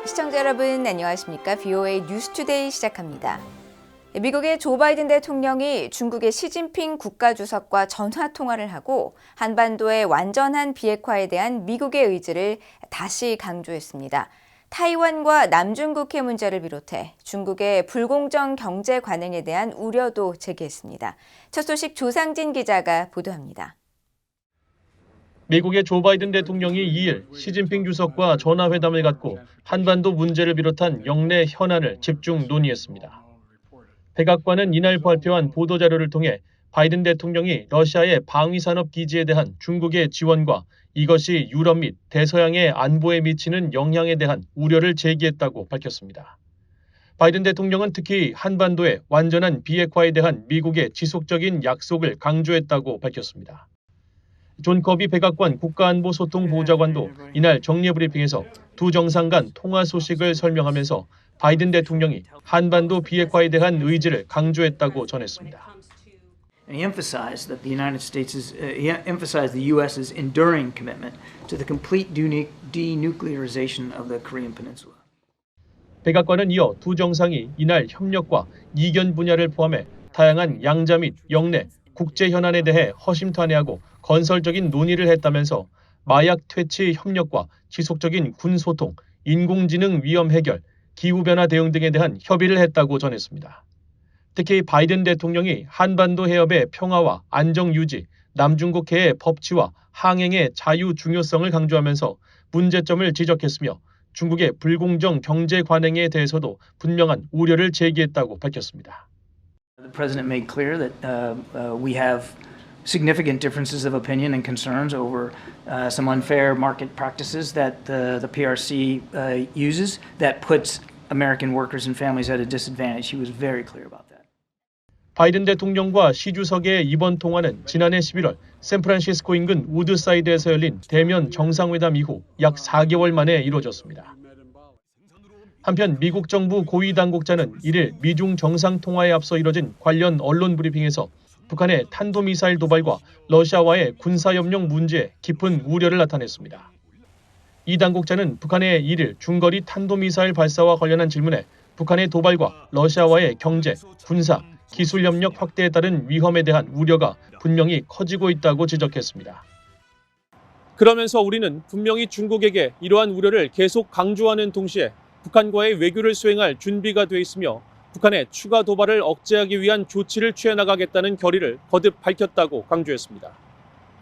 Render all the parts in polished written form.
시청자 여러분 안녕하십니까? VOA 뉴스투데이 시작합니다. 미국의 조 바이든 대통령이 중국의 시진핑 국가주석과 전화 통화를 하고 한반도의 완전한 비핵화에 대한 미국의 의지를 다시 강조했습니다. 타이완과 남중국해 문제를 비롯해 중국의 불공정 경제 관행에 대한 우려도 제기했습니다. 첫 소식 조상진 기자가 보도합니다. 미국의 조 바이든 대통령이 2일 시진핑 주석과 전화회담을 갖고 한반도 문제를 비롯한 영내 현안을 집중 논의했습니다. 백악관은 이날 발표한 보도자료를 통해 바이든 대통령이 러시아의 방위산업 기지에 대한 중국의 지원과 이것이 유럽 및 대서양의 안보에 미치는 영향에 대한 우려를 제기했다고 밝혔습니다. 바이든 대통령은 특히 한반도의 완전한 비핵화에 대한 미국의 지속적인 약속을 강조했다고 밝혔습니다. 존 커비 백악관 국가안보소통보좌관도 이날 정례 브리핑에서 두 정상 간 통화 소식을 설명하면서 바이든 대통령이 한반도 비핵화에 대한 의지를 강조했다고 전했습니다. And he emphasized that the U.S.'s enduring commitment to the complete denuclearization of the Korean Peninsula. 백악관은 이어 두 정상이 이날 협력과 이견 분야를 포함해 다양한 양자 및 영내, 국제 현안에 대해 허심탄회하고 건설적인 논의를 했다면서 마약 퇴치 협력과 지속적인 군 소통, 인공지능 위험 해결, 기후변화 대응 등에 대한 협의를 했다고 전했습니다. 특히 바이든 대통령이 한반도 해협의 평화와 안정 유지, 남중국해의 법치와 항행의 자유 중요성을 강조하면서 문제점을 지적했으며 중국의 불공정 경제 관행에 대해서도 분명한 우려를 제기했다고 밝혔습니다. The president made clear that we have significant differences of opinion and concerns over some unfair market practices that the PRC uses that puts American workers and families at a disadvantage. He was very clear about that. 바이든 대통령과 시 주석의 이번 통화는 지난해 11월 샌프란시스코 인근 우드사이드에서 열린 대면 정상회담 이후 약 4개월 만에 이루어졌습니다. 한편 미국 정부 고위 당국자는 1일 미중 정상통화에 앞서 이뤄진 관련 언론 브리핑에서 북한의 탄도미사일 도발과 러시아와의 군사협력 문제에 깊은 우려를 나타냈습니다. 이 당국자는 북한의 1일 중거리 탄도미사일 발사와 관련한 질문에 북한의 도발과 러시아와의 경제, 군사, 기술 협력 확대에 따른 위험에 대한 우려가 분명히 커지고 있다고 지적했습니다. 그러면서 우리는 분명히 중국에게 이러한 우려를 계속 강조하는 동시에 북한과의 외교를 수행할 준비가 돼 있으며 북한의 추가 도발을 억제하기 위한 조치를 취해 나가겠다는 결의를 거듭 밝혔다고 강조했습니다.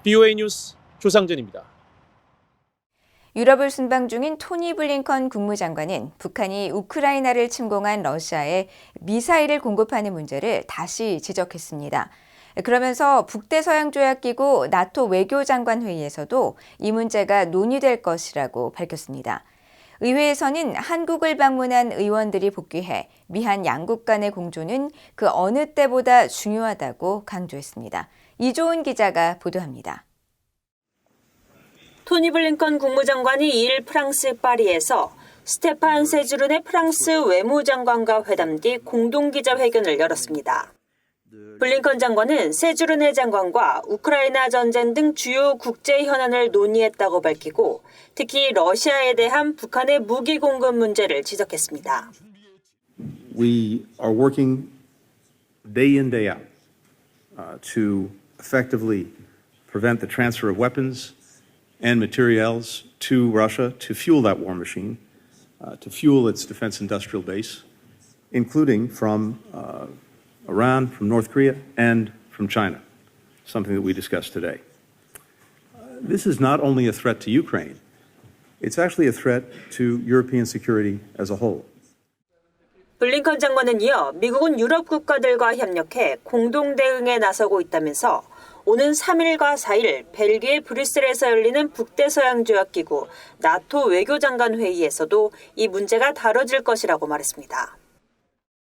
VOA 뉴스 조상진입니다. 유럽을 순방 중인 토니 블링컨 국무장관은 북한이 우크라이나를 침공한 러시아에 미사일을 공급하는 문제를 다시 지적했습니다. 그러면서 북대서양조약기구 나토 외교장관 회의에서도 이 문제가 논의될 것이라고 밝혔습니다. 의회에서는 한국을 방문한 의원들이 복귀해 미한 양국 간의 공조는 그 어느 때보다 중요하다고 강조했습니다. 이조은 기자가 보도합니다. 토니 블링컨 국무장관이 2일 프랑스 파리에서 스테판 세주른의 프랑스 외무장관과 회담 뒤 공동기자회견을 열었습니다. 블링컨 장관은 세주른의 장관과 우크라이나 전쟁 등 주요 국제 현안을 논의했다고 밝히고 특히 러시아에 대한 북한의 무기 공급 문제를 지적했습니다. We are working day in, day out to effectively prevent the transfer of weapons and materials to Russia to fuel that war machine, to fuel its defense industrial base, including from Iran, from North Korea, and from China, something that we discussed today. This is not only a threat to Ukraine, it's actually a threat to European security as a whole. 블링컨 장관은 이어 미국은 유럽 국가들과 협력해 공동 대응에 나서고 있다면서 오는 3일과 4일 벨기에 브뤼셀에서 열리는 북대서양조약기구 나토 외교장관 회의에서도 이 문제가 다뤄질 것이라고 말했습니다.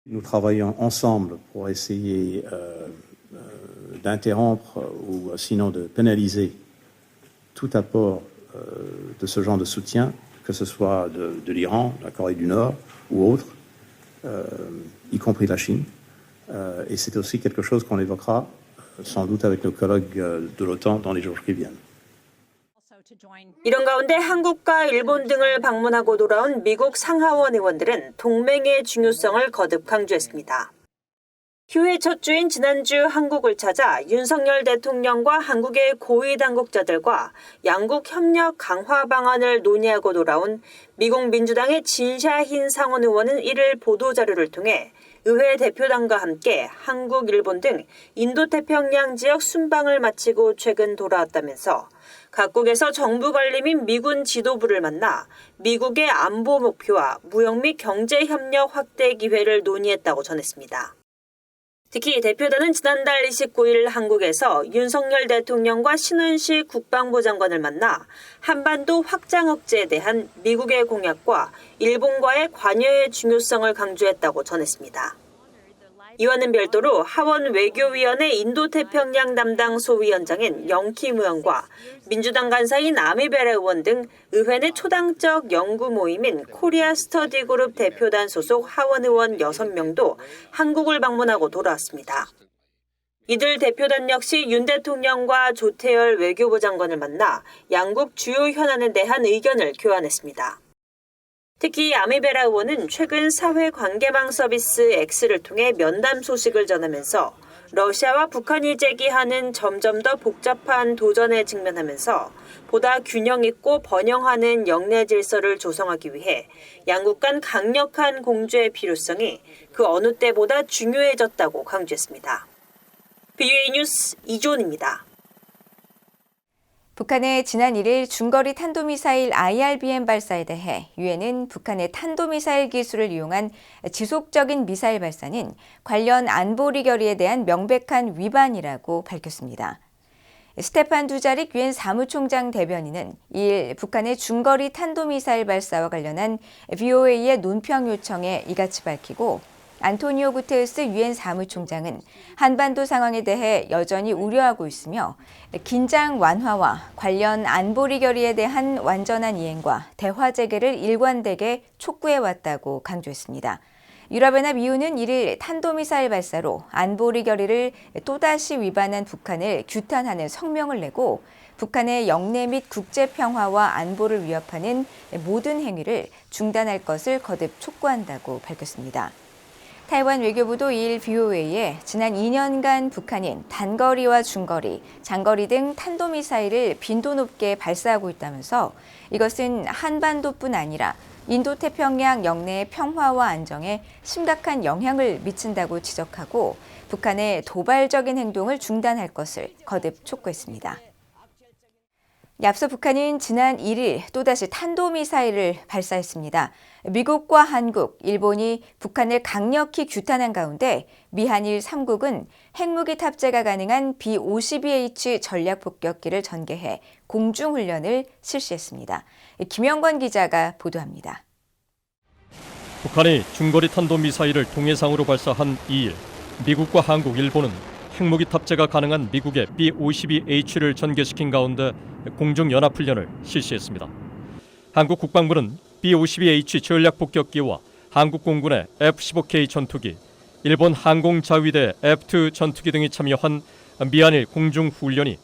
Nous travaillons ensemble pour essayer d'interrompre ou sinon de pénaliser tout apport de ce genre de soutien, que ce soit de l'Iran, de la Corée du Nord ou autre, y compris la Chine. Et c'est aussi quelque chose qu'on évoquera sans doute avec nos collègues de l'OTAN dans les jours qui viennent. 이런 가운데 한국과 일본 등을 방문하고 돌아온 미국 상하원 의원들은 동맹의 중요성을 거듭 강조했습니다. 휴회 첫 주인 지난주 한국을 찾아 윤석열 대통령과 한국의 고위 당국자들과 양국 협력 강화 방안을 논의하고 돌아온 미국 민주당의 진샤힌 상원 의원은 이를 보도자료를 통해 의회 대표단과 함께 한국, 일본 등 인도태평양 지역 순방을 마치고 최근 돌아왔다면서 각국에서 정부 관리 및 미군 지도부를 만나 미국의 안보 목표와 무역 및 경제 협력 확대 기회를 논의했다고 전했습니다. 특히 대표단은 지난달 29일 한국에서 윤석열 대통령과 신원식 국방부 장관을 만나 한반도 확장 억제에 대한 미국의 공약과 일본과의 관여의 중요성을 강조했다고 전했습니다. 이와는 별도로 하원 외교위원회 인도태평양 담당 소위원장인 영킴 의원과 민주당 간사인 아미베라 의원 등 의회 내 초당적 연구 모임인 코리아 스터디 그룹 대표단 소속 하원 의원 6명도 한국을 방문하고 돌아왔습니다. 이들 대표단 역시 윤 대통령과 조태열 외교부 장관을 만나 양국 주요 현안에 대한 의견을 교환했습니다. 특히 아미베라 의원은 최근 사회관계망 서비스 X를 통해 면담 소식을 전하면서 러시아와 북한이 제기하는 점점 더 복잡한 도전에 직면하면서 보다 균형 있고 번영하는 영내 질서를 조성하기 위해 양국 간 강력한 공조의 필요성이 그 어느 때보다 중요해졌다고 강조했습니다. BOA 뉴스 이존입니다. 북한의 지난 1일 중거리 탄도미사일 IRBM 발사에 대해 유엔은 북한의 탄도미사일 기술을 이용한 지속적인 미사일 발사는 관련 안보리 결의에 대한 명백한 위반이라고 밝혔습니다. 스테판 두자릭 유엔 사무총장 대변인은 2일 북한의 중거리 탄도미사일 발사와 관련한 BOA의 논평 요청에 이같이 밝히고 안토니오 구테르스 유엔 사무총장은 한반도 상황에 대해 여전히 우려하고 있으며 긴장 완화와 관련 안보리 결의에 대한 완전한 이행과 대화 재개를 일관되게 촉구해왔다고 강조했습니다. 유럽연합 EU는 1일 탄도미사일 발사로 안보리 결의를 또다시 위반한 북한을 규탄하는 성명을 내고 북한의 영내 및 국제 평화와 안보를 위협하는 모든 행위를 중단할 것을 거듭 촉구한다고 밝혔습니다. 타이완 외교부도 2일 BOA에 지난 2년간 북한인 단거리와 중거리, 장거리 등 탄도미사일을 빈도 높게 발사하고 있다면서 이것은 한반도뿐 아니라 인도태평양 영내의 평화와 안정에 심각한 영향을 미친다고 지적하고 북한의 도발적인 행동을 중단할 것을 거듭 촉구했습니다. 앞서 북한은 지난 1일 또다시 탄도미사일을 발사했습니다. 미국과 한국, 일본이 북한을 강력히 규탄한 가운데 미한일 3국은 핵무기 탑재가 가능한 B-52H 전략폭격기를 전개해 공중훈련을 실시했습니다. 김영권 기자가 보도합니다. 북한이 중거리 탄도미사일을 동해상으로 발사한 2일, 미국과 한국, 일본은 핵무기 탑재가 가능한 미국의 B-52H를 전개시킨 가운데 공중연합훈련을 실시했습니다. 한국 국방부는 B-52H 전략폭격기와 한국 공군의 F-15K 전투기, 일본 항공자위대 F-2 전투기 등이 참여한 미한일 공중훈련이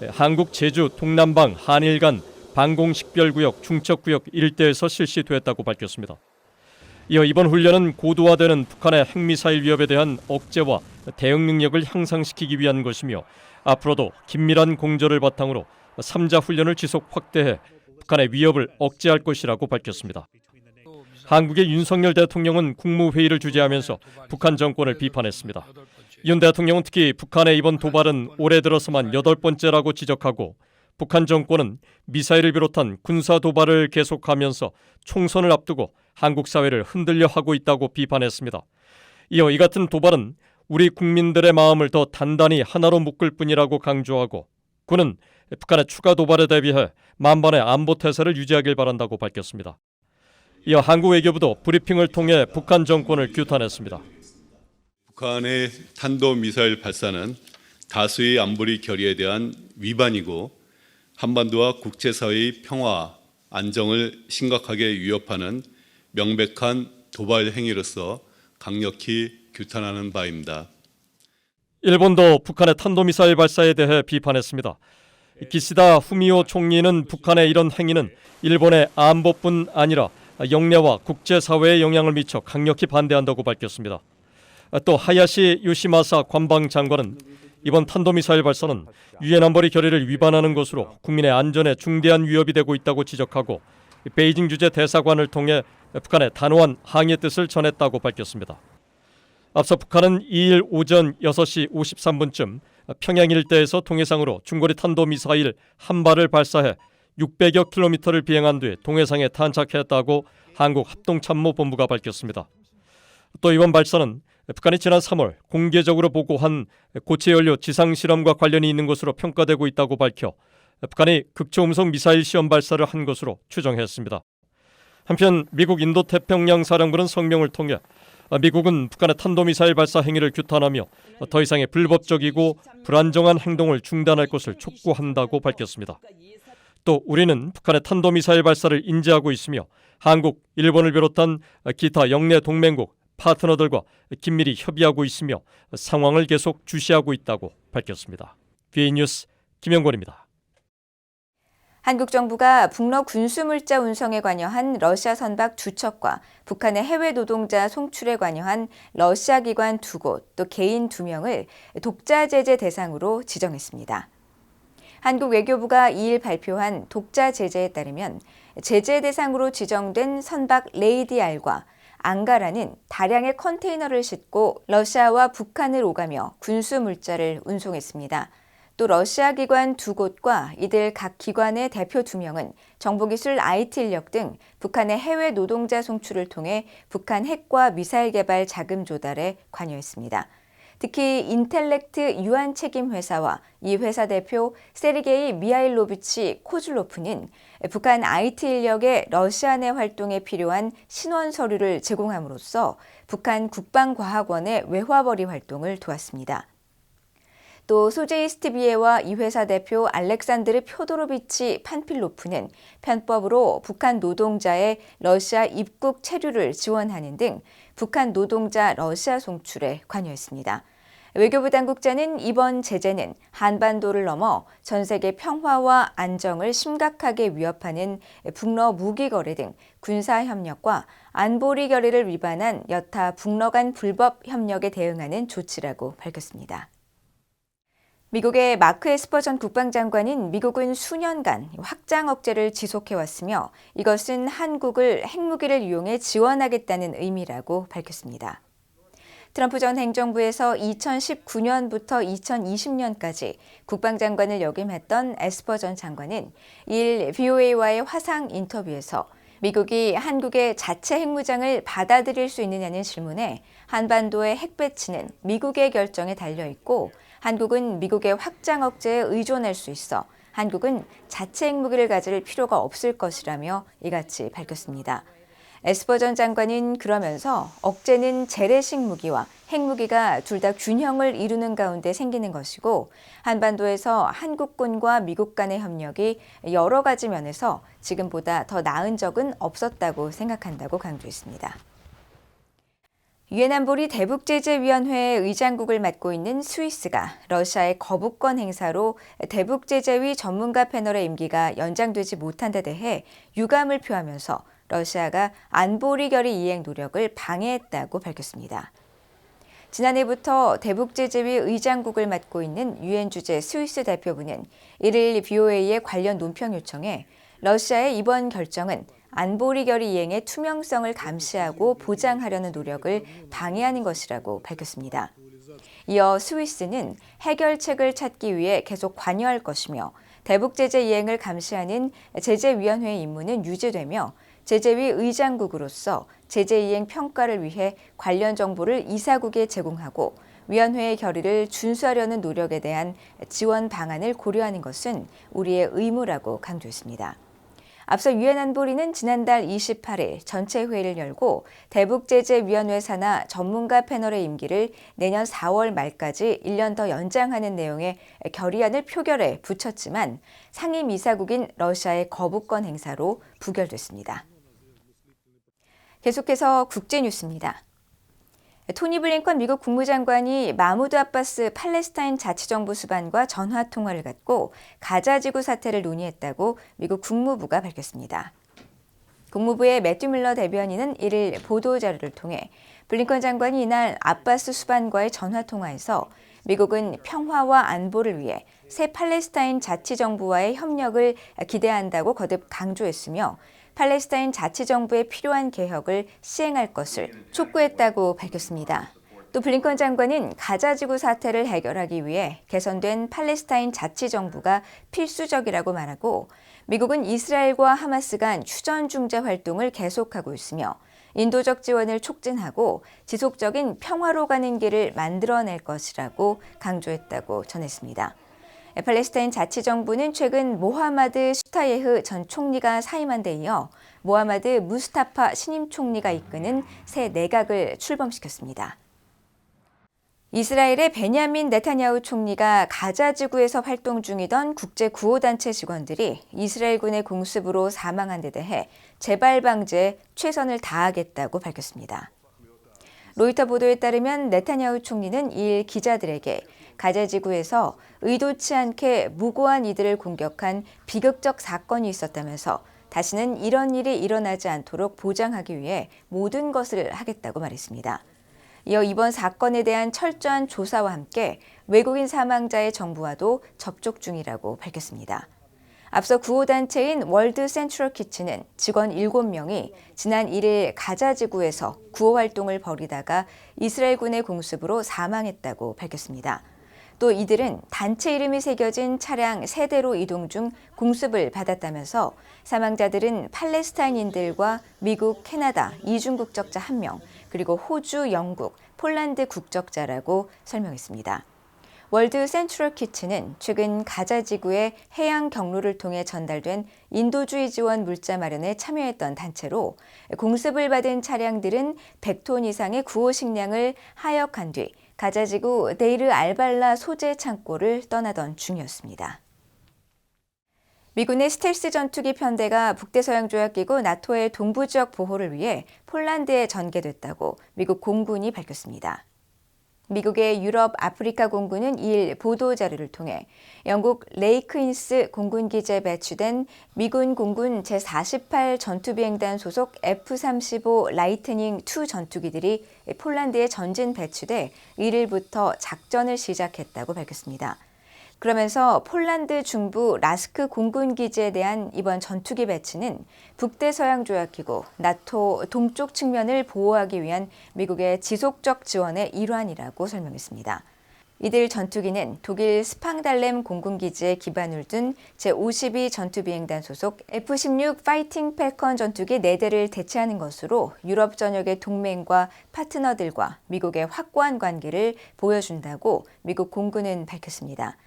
한국 제주 동남방 한일 간 방공식별구역 중첩구역 일대에서 실시됐다고 밝혔습니다. 이어 이번 훈련은 고도화되는 북한의 핵미사일 위협에 대한 억제와 대응 능력을 향상시키기 위한 것이며 앞으로도 긴밀한 공조를 바탕으로 3자 훈련을 지속 확대해 북한의 위협을 억제할 것이라고 밝혔습니다. 한국의 윤석열 대통령은 국무회의를 주재하면서 북한 정권을 비판했습니다. 윤 대통령은 특히 북한의 이번 도발은 올해 들어서만 8번째라고 지적하고 북한 정권은 미사일을 비롯한 군사 도발을 계속하면서 총선을 앞두고 한국 사회를 흔들려 하고 있다고 비판했습니다. 이어 이 같은 도발은 우리 국민들의 마음을 더 단단히 하나로 묶을 뿐이라고 강조하고 그는 북한의 추가 도발에 대비해 만반의 안보 태세를 유지하길 바란다고 밝혔습니다. 이어 한국 외교부도 브리핑을 통해 북한 정권을 규탄했습니다. 북한의 탄도미사일 발사는 다수의 안보리 결의에 대한 위반이고 한반도와 국제사회의 평화, 안정을 심각하게 위협하는 명백한 도발 행위로서 강력히 규탄하는 바입니다. 일본도 북한의 탄도미사일 발사에 대해 비판했습니다. 기시다 후미오 총리는 북한의 이런 행위는 일본의 안보뿐 아니라 영내와 국제사회에 영향을 미쳐 강력히 반대한다고 밝혔습니다. 또 하야시 요시마사 관방장관은 이번 탄도미사일 발사는 유엔 안보리 결의를 위반하는 것으로 국민의 안전에 중대한 위협이 되고 있다고 지적하고 베이징 주재 대사관을 통해 북한의 단호한 항의 뜻을 전했다고 밝혔습니다. 앞서 북한은 2일 오전 6시 53분쯤 평양 일대에서 동해상으로 중거리 탄도미사일 한 발을 발사해 600여 킬로미터를 비행한 뒤 동해상에 탄착했다고 한국합동참모본부가 밝혔습니다. 또 이번 발사는 북한이 지난 3월 공개적으로 보고한 고체연료 지상실험과 관련이 있는 것으로 평가되고 있다고 밝혀 북한이 극초음속 미사일 시험 발사를 한 것으로 추정했습니다. 한편 미국 인도태평양 사령부는 성명을 통해 미국은 북한의 탄도미사일 발사 행위를 규탄하며 더 이상의 불법적이고 불안정한 행동을 중단할 것을 촉구한다고 밝혔습니다. 또 우리는 북한의 탄도미사일 발사를 인지하고 있으며 한국, 일본을 비롯한 기타 영내 동맹국, 파트너들과 긴밀히 협의하고 있으며 상황을 계속 주시하고 있다고 밝혔습니다. BA 뉴스 김영권입니다. 한국 정부가 북러 군수물자 운송에 관여한 러시아 선박 2척과 북한의 해외 노동자 송출에 관여한 러시아 기관 2곳, 또 개인 2명을 독자 제재 대상으로 지정했습니다. 한국 외교부가 2일 발표한 독자 제재에 따르면 제재 대상으로 지정된 선박 레이디 R과 앙가라는 다량의 컨테이너를 싣고 러시아와 북한을 오가며 군수 물자를 운송했습니다. 또 러시아 기관 2곳과 이들 각 기관의 대표 2명은 정보기술 IT 인력 등 북한의 해외 노동자 송출을 통해 북한 핵과 미사일 개발 자금 조달에 관여했습니다. 특히 인텔렉트 유한 책임 회사와 이 회사 대표 세르게이 미하일로비치 코즐로프는 북한 IT 인력의 러시아 내 활동에 필요한 신원 서류를 제공함으로써 북한 국방과학원의 외화벌이 활동을 도왔습니다. 또 소제이 스티비에와 이 회사 대표 알렉산드르 표도로비치 판필로프는 편법으로 북한 노동자의 러시아 입국 체류를 지원하는 등 북한 노동자 러시아 송출에 관여했습니다. 외교부 당국자는 이번 제재는 한반도를 넘어 전 세계 평화와 안정을 심각하게 위협하는 북러 무기 거래 등 군사 협력과 안보리 결의를 위반한 여타 북러 간 불법 협력에 대응하는 조치라고 밝혔습니다. 미국의 마크 에스퍼 전 국방장관은 미국은 수년간 확장 억제를 지속해왔으며 이것은 한국을 핵무기를 이용해 지원하겠다는 의미라고 밝혔습니다. 트럼프 전 행정부에서 2019년부터 2020년까지 국방장관을 역임했던 에스퍼 전 장관은 2일 VOA와의 화상 인터뷰에서 미국이 한국의 자체 핵무장을 받아들일 수 있느냐는 질문에 한반도의 핵 배치는 미국의 결정에 달려있고 한국은 미국의 확장 억제에 의존할 수 있어 한국은 자체 핵무기를 가질 필요가 없을 것이라며 이같이 밝혔습니다. 에스퍼 전 장관은 그러면서 억제는 재래식 무기와 핵무기가 둘 다 균형을 이루는 가운데 생기는 것이고 한반도에서 한국군과 미국 간의 협력이 여러 가지 면에서 지금보다 더 나은 적은 없었다고 생각한다고 강조했습니다. 유엔 안보리 대북제재위원회의 의장국을 맡고 있는 스위스가 러시아의 거부권 행사로 대북제재위 전문가 패널의 임기가 연장되지 못한 데 대해 유감을 표하면서 러시아가 안보리 결의 이행 노력을 방해했다고 밝혔습니다. 지난해부터 대북제재위 의장국을 맡고 있는 유엔 주재 스위스 대표부는 1일 VOA의 관련 논평 요청에 러시아의 이번 결정은 안보리 결의 이행의 투명성을 감시하고 보장하려는 노력을 방해하는 것이라고 밝혔습니다. 이어 스위스는 해결책을 찾기 위해 계속 관여할 것이며 대북제재 이행을 감시하는 제재위원회의 임무는 유지되며 제재위 의장국으로서 제재 이행 평가를 위해 관련 정보를 이사국에 제공하고 위원회의 결의를 준수하려는 노력에 대한 지원 방안을 고려하는 것은 우리의 의무라고 강조했습니다. 앞서 유엔 안보리는 지난달 28일 전체 회의를 열고 대북제재위원회 산하 전문가 패널의 임기를 내년 4월 말까지 1년 더 연장하는 내용의 결의안을 표결에 붙였지만 상임이사국인 러시아의 거부권 행사로 부결됐습니다. 계속해서 국제뉴스입니다. 토니 블링컨 미국 국무장관이 마무드 아바스 팔레스타인 자치정부 수반과 전화 통화를 갖고 가자지구 사태를 논의했다고 미국 국무부가 밝혔습니다. 국무부의 매튜 밀러 대변인은 이를 보도자료를 통해 블링컨 장관이 이날 아바스 수반과의 전화 통화에서 미국은 평화와 안보를 위해 새 팔레스타인 자치정부와의 협력을 기대한다고 거듭 강조했으며 팔레스타인 자치정부에 필요한 개혁을 시행할 것을 촉구했다고 밝혔습니다. 또 블링컨 장관은 가자지구 사태를 해결하기 위해 개선된 팔레스타인 자치정부가 필수적이라고 말하고 미국은 이스라엘과 하마스 간 휴전 중재 활동을 계속하고 있으며 인도적 지원을 촉진하고 지속적인 평화로 가는 길을 만들어낼 것이라고 강조했다고 전했습니다. 팔레스타인 자치정부는 최근 모하마드 슈타예흐 전 총리가 사임한 데 이어 모하마드 무스타파 신임 총리가 이끄는 새 내각을 출범시켰습니다. 이스라엘의 베냐민 네타냐후 총리가 가자 지구에서 활동 중이던 국제 구호단체 직원들이 이스라엘군의 공습으로 사망한 데 대해 재발 방지에 최선을 다하겠다고 밝혔습니다. 로이터 보도에 따르면 네타냐후 총리는 2일 기자들에게 가자 지구에서 의도치 않게 무고한 이들을 공격한 비극적 사건이 있었다면서 다시는 이런 일이 일어나지 않도록 보장하기 위해 모든 것을 하겠다고 말했습니다. 이어 이번 사건에 대한 철저한 조사와 함께 외국인 사망자의 정부와도 접촉 중이라고 밝혔습니다. 앞서 구호단체인 월드 센트럴 키친은 직원 7명이 지난 1일 가자 지구에서 구호 활동을 벌이다가 이스라엘군의 공습으로 사망했다고 밝혔습니다. 또 이들은 단체 이름이 새겨진 차량 3대로 이동 중 공습을 받았다면서 사망자들은 팔레스타인인들과 미국, 캐나다 이중 국적자 1명, 그리고 호주, 영국, 폴란드 국적자라고 설명했습니다. 월드 센트럴 키친은 최근 가자 지구의 해양 경로를 통해 전달된 인도주의 지원 물자 마련에 참여했던 단체로 공습을 받은 차량들은 100톤 이상의 구호 식량을 하역한 뒤 가자 지구 데이르 알발라 소재 창고를 떠나던 중이었습니다. 미군의 스텔스 전투기 편대가 북대서양조약기구 나토의 동부 지역 보호를 위해 폴란드에 전개됐다고 미국 공군이 밝혔습니다. 미국의 유럽 아프리카 공군은 2일 보도자료를 통해 영국 레이크인스 공군기지에 배치된 미군 공군 제48 전투비행단 소속 F-35 라이트닝 II 전투기들이 폴란드에 전진 배치돼 1일부터 작전을 시작했다고 밝혔습니다. 그러면서 폴란드 중부 라스크 공군기지에 대한 이번 전투기 배치는 북대서양조약기구 나토 동쪽 측면을 보호하기 위한 미국의 지속적 지원의 일환이라고 설명했습니다. 이들 전투기는 독일 스팡달렘 공군기지에 기반을 둔 제52 전투비행단 소속 F-16 파이팅 팰컨 전투기 4대를 대체하는 것으로 유럽 전역의 동맹과 파트너들과 미국의 확고한 관계를 보여준다고 미국 공군은 밝혔습니다.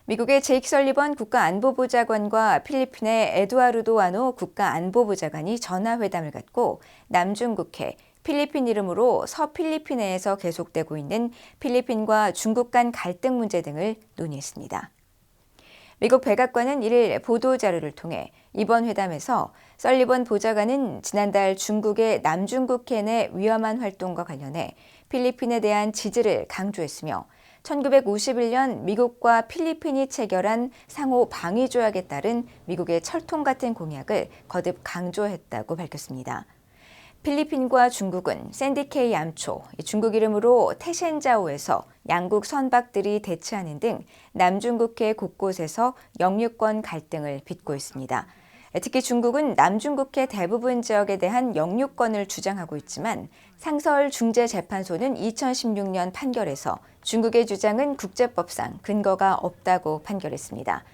미국의 제이크 설리번 국가안보보좌관과 필리핀의 에두아르도 아노 국가안보보좌관이 전화회담을 갖고 남중국해, 필리핀 이름으로 서필리핀해에서 계속되고 있는 필리핀과 중국 간 갈등 문제 등을 논의했습니다. 미국 백악관은 1일 보도자료를 통해 이번 회담에서 설리번 보좌관은 지난달 중국의 남중국해 내 위험한 활동과 관련해 필리핀에 대한 지지를 강조했으며 1951년 미국과 필리핀이 체결한 상호 방위 조약에 따른 미국의 철통 같은 공약을 거듭 강조했다고 밝혔습니다. 필리핀과 중국은 샌디케이 암초, 중국 이름으로 태센자오에서 양국 선박들이 대치하는 등 남중국해 곳곳에서 영유권 갈등을 빚고 있습니다. 특히 중국은 남중국해 대부분 지역에 대한 영유권을 주장하고 있지만 상서울 중재재판소는 2016년 판결에서 중국의 주장은 국제법상 근거가 없다고 판결했습니다.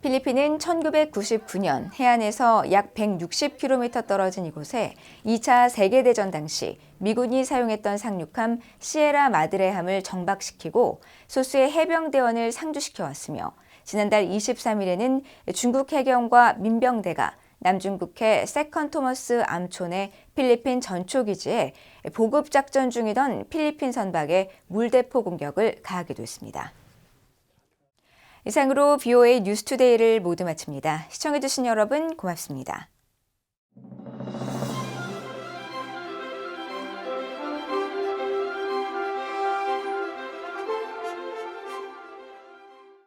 필리핀은 1999년 해안에서 약 160km 떨어진 이곳에 2차 세계대전 당시 미군이 사용했던 상륙함 시에라 마드레함을 정박시키고 소수의 해병대원을 상주시켜왔으며 지난달 23일에는 중국 해경과 민병대가 남중국해 세컨 토머스 암초 내 필리핀 전초기지에 보급작전 중이던 필리핀 선박에 물대포 공격을 가하기도 했습니다. 이상으로 BOA 뉴스투데이를 모두 마칩니다. 시청해주신 여러분 고맙습니다.